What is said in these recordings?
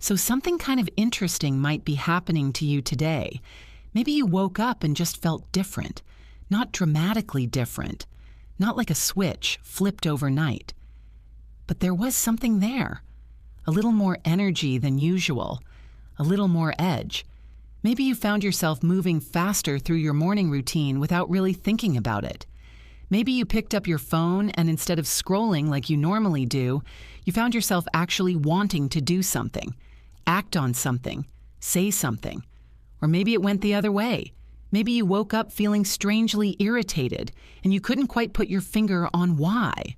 So something kind of interesting might be happening to you today. Maybe you woke up and just felt different, not dramatically different, not like a switch flipped overnight. But there was something there, a little more energy than usual, a little more edge. Maybe you found yourself moving faster through your morning routine without really thinking about it. Maybe you picked up your phone and instead of scrolling like you normally do, you found yourself actually wanting to do something, act on something, say something. Or maybe it went the other way. Maybe you woke up feeling strangely irritated and you couldn't quite put your finger on why.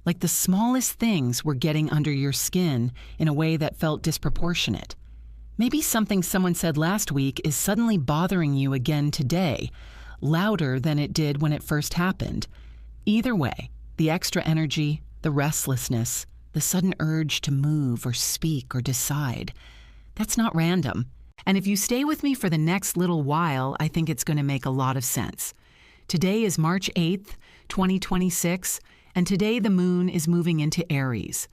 Like the smallest things were getting under your skin in a way that felt disproportionate. Maybe something someone said last week is suddenly bothering you again today, louder than it did when it first happened. Either way, the extra energy, the restlessness, the sudden urge to move or speak or decide, that's not random. And if you stay with me for the next little while, I think it's going to make a lot of sense. Today is March 8th, 2026, and today the moon is moving into Aries.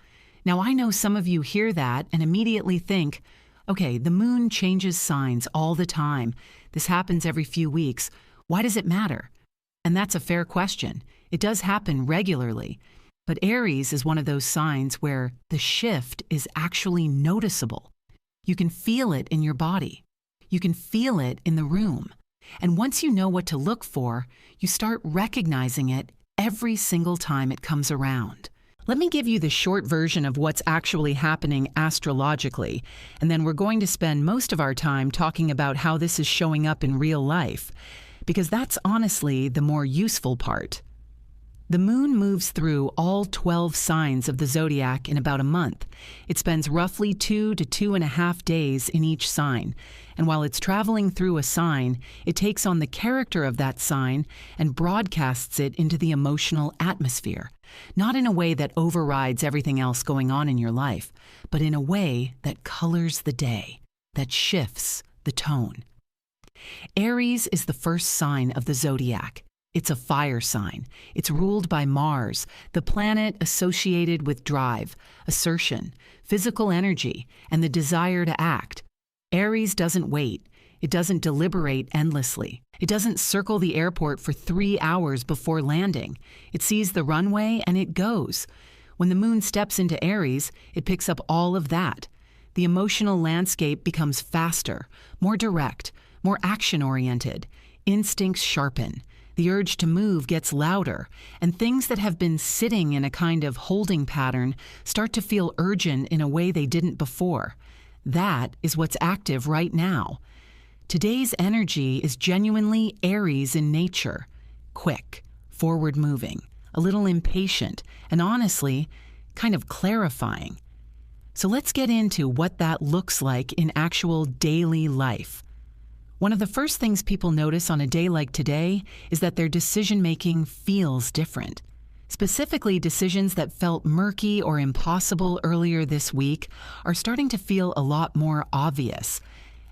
Now, I know some of you hear that and immediately think, okay, the moon changes signs all the time. This happens every few weeks. Why does it matter? And that's a fair question. It does happen regularly. But Aries is one of those signs where the shift is actually noticeable. You can feel it in your body. You can feel it in the room. And once you know what to look for, you start recognizing it every single time it comes around. Let me give you the short version of what's actually happening astrologically, and then we're going to spend most of our time talking about how this is showing up in real life, because that's honestly the more useful part. The moon moves through all 12 signs of the zodiac in about a month. It spends roughly 2 to 2.5 days in each sign. And while it's traveling through a sign, it takes on the character of that sign and broadcasts it into the emotional atmosphere. Not in a way that overrides everything else going on in your life, but in a way that colors the day, that shifts the tone. Aries is the first sign of the zodiac. It's a fire sign. It's ruled by Mars, the planet associated with drive, assertion, physical energy, and the desire to act. Aries doesn't wait. It doesn't deliberate endlessly. It doesn't circle the airport for 3 hours before landing. It sees the runway and it goes. When the moon steps into Aries, it picks up all of that. The emotional landscape becomes faster, more direct, more action-oriented. Instincts sharpen. The urge to move gets louder, and things that have been sitting in a kind of holding pattern start to feel urgent in a way they didn't before. That is what's active right now. Today's energy is genuinely Aries in nature. Quick, forward-moving, a little impatient, and honestly, kind of clarifying. So let's get into what that looks like in actual daily life. One of the first things people notice on a day like today is that their decision-making feels different. Specifically, decisions that felt murky or impossible earlier this week are starting to feel a lot more obvious.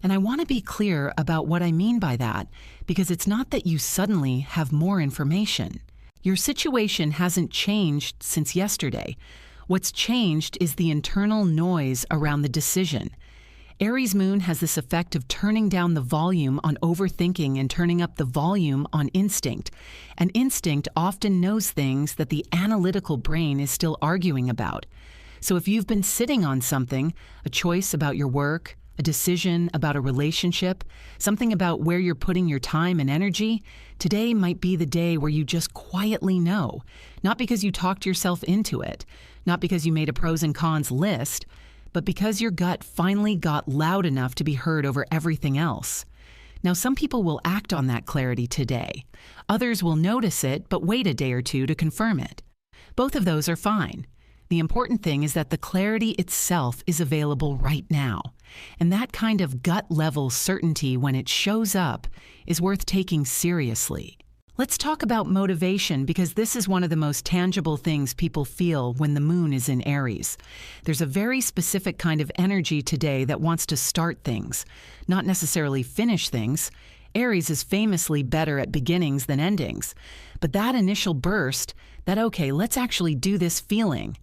And I want to be clear about what I mean by that, because it's not that you suddenly have more information. Your situation hasn't changed since yesterday. What's changed is the internal noise around the decision. Aries Moon has this effect of turning down the volume on overthinking and turning up the volume on instinct. And instinct often knows things that the analytical brain is still arguing about. So if you've been sitting on something, a choice about your work, a decision about a relationship, something about where you're putting your time and energy, today might be the day where you just quietly know. Not because you talked yourself into it, not because you made a pros and cons list, but because your gut finally got loud enough to be heard over everything else. Now, some people will act on that clarity today. Others will notice it, but wait a day or two to confirm it. Both of those are fine. The important thing is that the clarity itself is available right now. And that kind of gut-level certainty when it shows up is worth taking seriously. Let's talk about motivation, because this is one of the most tangible things people feel when the moon is in Aries. There's a very specific kind of energy today that wants to start things, not necessarily finish things. Aries is famously better at beginnings than endings. But that initial burst, that okay, let's actually do this feeling,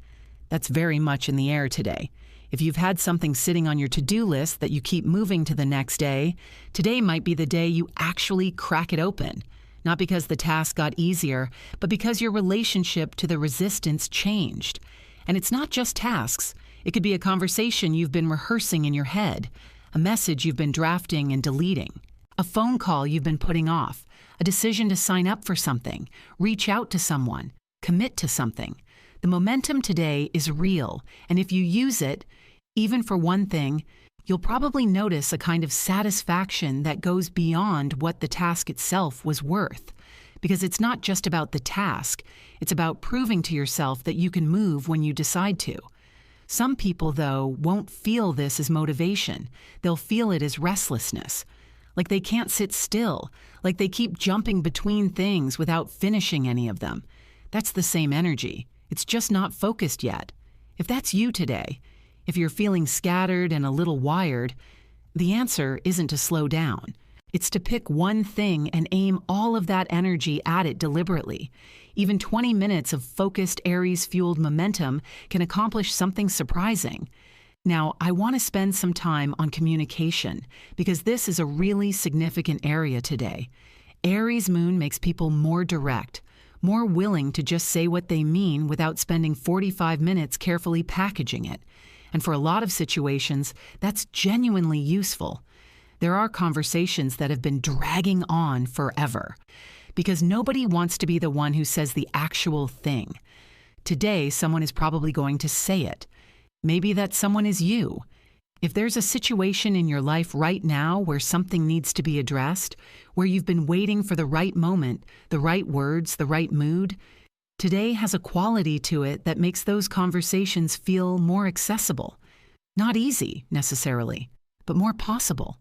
that's very much in the air today. If you've had something sitting on your to-do list that you keep moving to the next day, today might be the day you actually crack it open. Not because the task got easier, but because your relationship to the resistance changed. And it's not just tasks. It could be a conversation you've been rehearsing in your head, a message you've been drafting and deleting, a phone call you've been putting off, a decision to sign up for something, reach out to someone, commit to something. The momentum today is real, and if you use it, even for one thing, you'll probably notice a kind of satisfaction that goes beyond what the task itself was worth. Because it's not just about the task, it's about proving to yourself that you can move when you decide to. Some people, though, won't feel this as motivation. They'll feel it as restlessness. Like they can't sit still, like they keep jumping between things without finishing any of them. That's the same energy. It's just not focused yet. If that's you today, if you're feeling scattered and a little wired, the answer isn't to slow down. It's to pick one thing and aim all of that energy at it deliberately. Even 20 minutes of focused Aries-fueled momentum can accomplish something surprising. Now, I want to spend some time on communication because this is a really significant area today. Aries Moon makes people more direct, more willing to just say what they mean without spending 45 minutes carefully packaging it. And for a lot of situations, that's genuinely useful. There are conversations that have been dragging on forever because nobody wants to be the one who says the actual thing. Today, someone is probably going to say it. Maybe that someone is you. If there's a situation in your life right now where something needs to be addressed, where you've been waiting for the right moment, the right words, the right mood, today has a quality to it that makes those conversations feel more accessible. Not easy, necessarily, but more possible.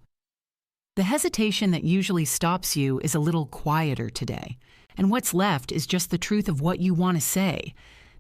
The hesitation that usually stops you is a little quieter today, and what's left is just the truth of what you want to say.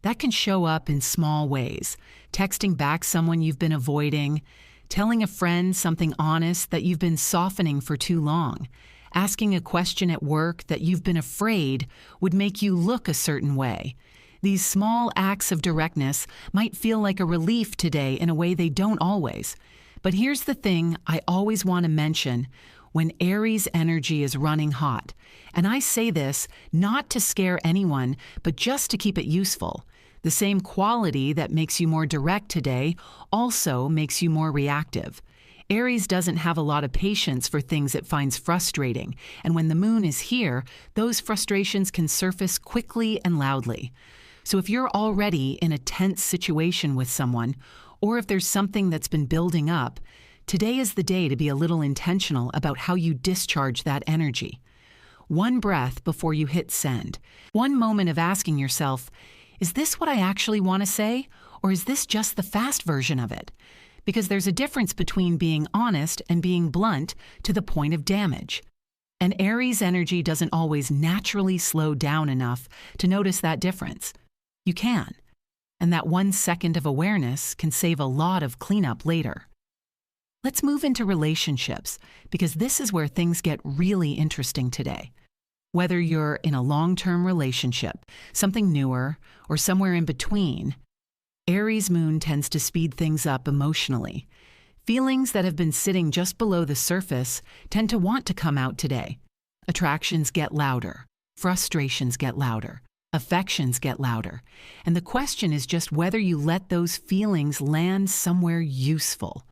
That can show up in small ways. Texting back someone you've been avoiding, telling a friend something honest that you've been softening for too long, asking a question at work that you've been afraid would make you look a certain way. These small acts of directness might feel like a relief today in a way they don't always. But here's the thing I always want to mention when Aries energy is running hot. And I say this not to scare anyone, but just to keep it useful. The same quality that makes you more direct today also makes you more reactive. Aries doesn't have a lot of patience for things it finds frustrating, and when the moon is here, those frustrations can surface quickly and loudly. So if you're already in a tense situation with someone, or if there's something that's been building up, today is the day to be a little intentional about how you discharge that energy. One breath before you hit send. One moment of asking yourself, is this what I actually want to say, or is this just the fast version of it? Because there's a difference between being honest and being blunt to the point of damage. And Aries energy doesn't always naturally slow down enough to notice that difference. You can. And that 1 second of awareness can save a lot of cleanup later. Let's move into relationships, because this is where things get really interesting today. Whether you're in a long-term relationship, something newer, or somewhere in between, Aries Moon tends to speed things up emotionally. Feelings that have been sitting just below the surface tend to want to come out today. Attractions get louder. Frustrations get louder. Affections get louder. And the question is just whether you let those feelings land somewhere useful.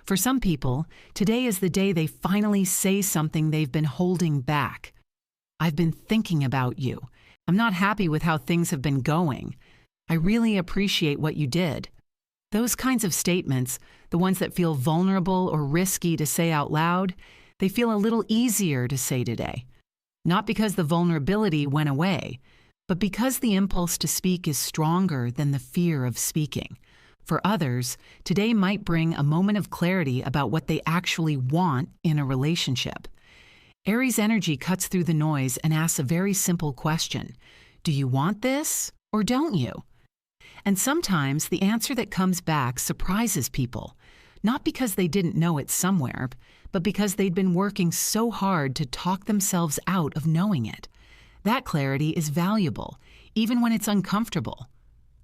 For some people, today is the day they finally say something they've been holding back. I've been thinking about you. I'm not happy with how things have been going. I really appreciate what you did. Those kinds of statements, the ones that feel vulnerable or risky to say out loud, they feel a little easier to say today. Not because the vulnerability went away, but because the impulse to speak is stronger than the fear of speaking. For others, today might bring a moment of clarity about what they actually want in a relationship. Aries energy cuts through the noise and asks a very simple question. Do you want this or don't you? And sometimes the answer that comes back surprises people, not because they didn't know it somewhere, but because they'd been working so hard to talk themselves out of knowing it. That clarity is valuable, even when it's uncomfortable,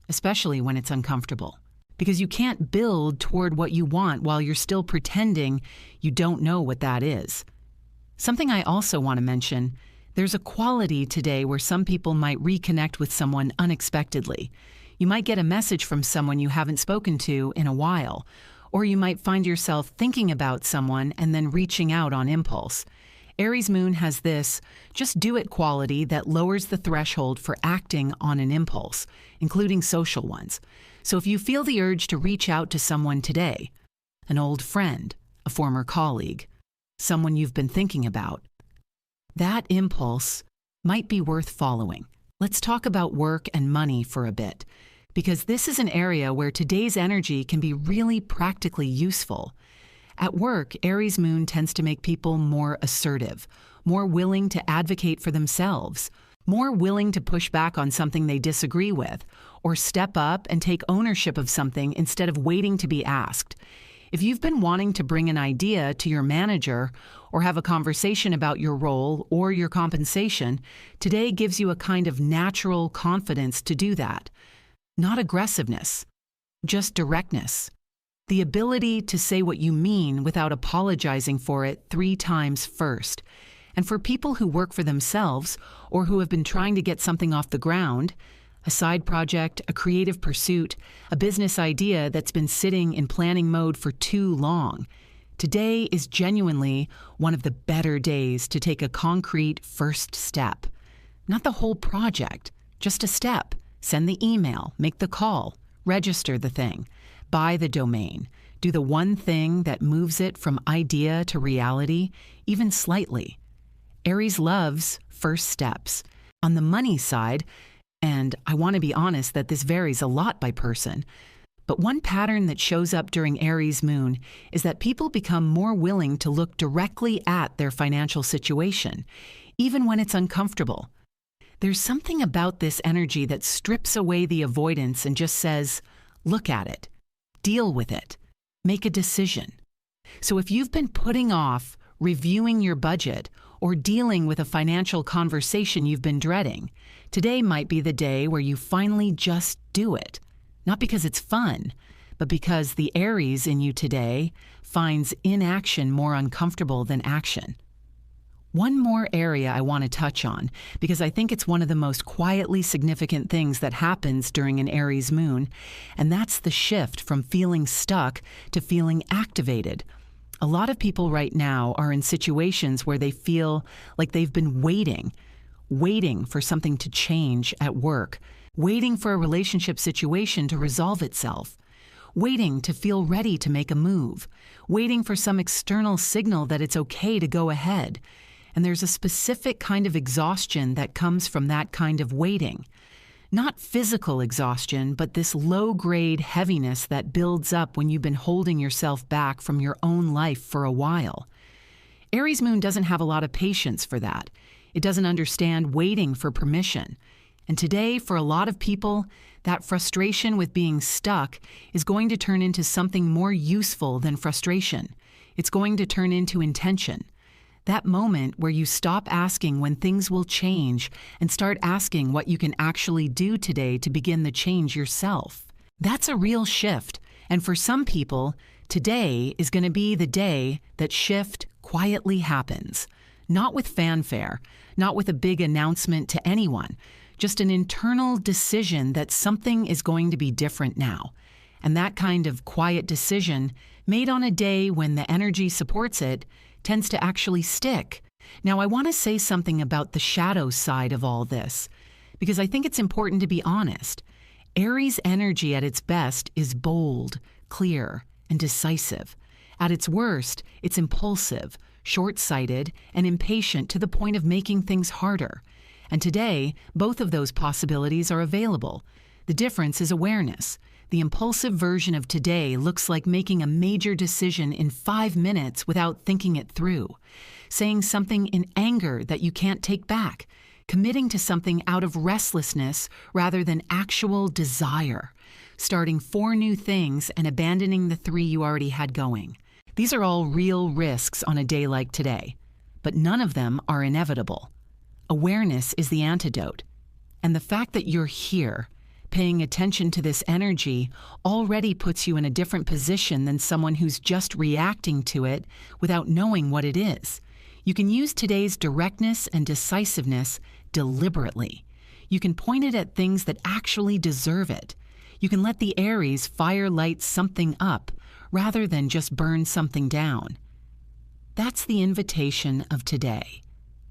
especially when it's uncomfortable. because you can't build toward what you want while you're still pretending you don't know what that is. Something I also want to mention, there's a quality today where some people might reconnect with someone unexpectedly. You might get a message from someone you haven't spoken to in a while, or you might find yourself thinking about someone and then reaching out on impulse. Aries Moon has this just do it quality that lowers the threshold for acting on an impulse, including social ones. So if you feel the urge to reach out to someone today, an old friend, a former colleague, someone you've been thinking about, that impulse might be worth following. Let's talk about work and money for a bit, because this is an area where today's energy can be really practically useful. At work, Aries Moon tends to make people more assertive, more willing to advocate for themselves, more willing to push back on something they disagree with, or step up and take ownership of something instead of waiting to be asked. If you've been wanting to bring an idea to your manager or have a conversation about your role or your compensation, today gives you a kind of natural confidence to do that. Not aggressiveness, just directness. The ability to say what you mean without apologizing for it 3 times first. And for people who work for themselves or who have been trying to get something off the ground, a side project, a creative pursuit, a business idea that's been sitting in planning mode for too long, today is genuinely one of the better days to take a concrete first step. Not the whole project, just a step. Send the email, make the call, register the thing, buy the domain, do the one thing that moves it from idea to reality, even slightly. Aries loves first steps. On the money side, and I want to be honest that this varies a lot by person, but one pattern that shows up during Aries Moon is that people become more willing to look directly at their financial situation, even when it's uncomfortable. There's something about this energy that strips away the avoidance and just says, look at it, deal with it, make a decision. So if you've been putting off reviewing your budget or dealing with a financial conversation you've been dreading, today might be the day where you finally just do it. Not because it's fun, but because the Aries in you today finds inaction more uncomfortable than action. One more area I want to touch on, because I think it's one of the most quietly significant things that happens during an Aries Moon, and that's the shift from feeling stuck to feeling activated. A lot of people right now are in situations where they feel like they've been waiting for something to change at work, waiting for a relationship situation to resolve itself, waiting to feel ready to make a move, waiting for some external signal that it's okay to go ahead. And there's a specific kind of exhaustion that comes from that kind of waiting. Not physical exhaustion, but this low-grade heaviness that builds up when you've been holding yourself back from your own life for a while. Aries Moon doesn't have a lot of patience for that. It doesn't understand waiting for permission. And today, for a lot of people, that frustration with being stuck is going to turn into something more useful than frustration. It's going to turn into intention. That moment where you stop asking when things will change and start asking what you can actually do today to begin the change yourself. That's a real shift. And for some people, today is going to be the day that shift quietly happens. Not with fanfare, not with a big announcement to anyone, just an internal decision that something is going to be different now. And that kind of quiet decision, made on a day when the energy supports it, tends to actually stick. Now, I want to say something about the shadow side of all this, because I think it's important to be honest. Aries energy at its best is bold, clear, and decisive. At its worst, it's impulsive, short-sighted, and impatient to the point of making things harder. And today, both of those possibilities are available. The difference is awareness. The impulsive version of today looks like making a major decision in 5 minutes without thinking it through, saying something in anger that you can't take back, committing to something out of restlessness rather than actual desire, starting 4 new things and abandoning the 3 you already had going. These are all real risks on a day like today, but none of them are inevitable. Awareness is the antidote. And the fact that you're here, paying attention to this energy already puts you in a different position than someone who's just reacting to it without knowing what it is. You can use today's directness and decisiveness deliberately. You can point it at things that actually deserve it. You can let the Aries fire light something up rather than just burn something down. That's the invitation of today.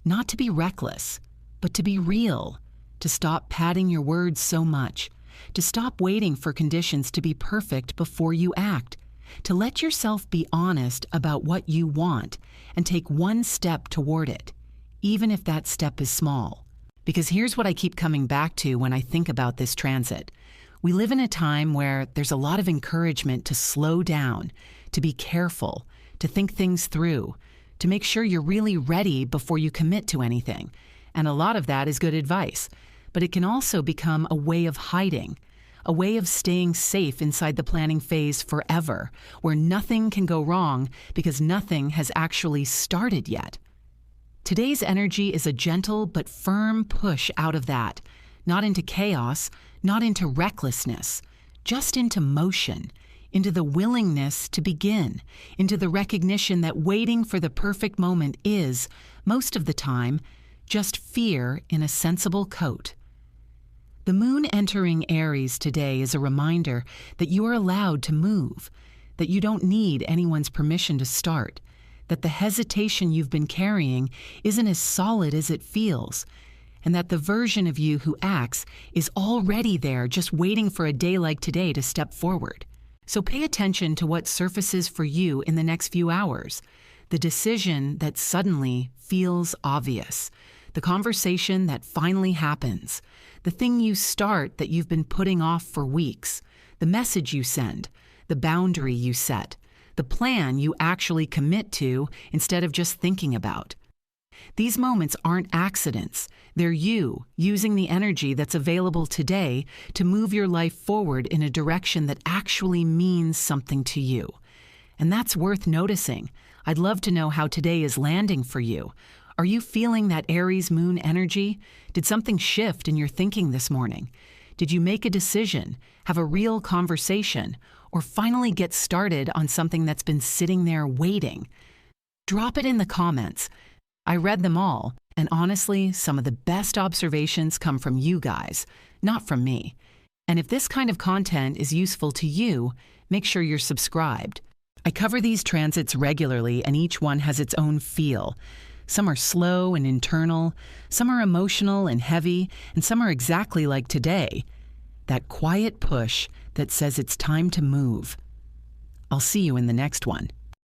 Not to be reckless, but to be real. To stop padding your words so much, to stop waiting for conditions to be perfect before you act, to let yourself be honest about what you want and take one step toward it, even if that step is small. Because here's what I keep coming back to when I think about this transit. We live in a time where there's a lot of encouragement to slow down, to be careful, to think things through, to make sure you're really ready before you commit to anything. And a lot of that is good advice. But it can also become a way of hiding, a way of staying safe inside the planning phase forever, where nothing can go wrong because nothing has actually started yet. Today's energy is a gentle but firm push out of that, not into chaos, not into recklessness, just into motion, into the willingness to begin, into the recognition that waiting for the perfect moment is, most of the time, just fear in a sensible coat. The moon entering Aries today is a reminder that you are allowed to move, that you don't need anyone's permission to start, that the hesitation you've been carrying isn't as solid as it feels, and that the version of you who acts is already there just waiting for a day like today to step forward. So pay attention to what surfaces for you in the next few hours, the decision that suddenly feels obvious, the conversation that finally happens, the thing you start that you've been putting off for weeks, the message you send, the boundary you set, the plan you actually commit to instead of just thinking about. These moments aren't accidents. They're you using the energy that's available today to move your life forward in a direction that actually means something to you. And that's worth noticing. I'd love to know how today is landing for you. Are you feeling that Aries Moon energy? Did something shift in your thinking this morning? Did you make a decision, have a real conversation, or finally get started on something that's been sitting there waiting? Drop it in the comments. I read them all, and honestly, some of the best observations come from you guys, not from me. And if this kind of content is useful to you, make sure you're subscribed. I cover these transits regularly, and each one has its own feel. Some are slow and internal, some are emotional and heavy, and some are exactly like today. That quiet push that says it's time to move. I'll see you in the next one.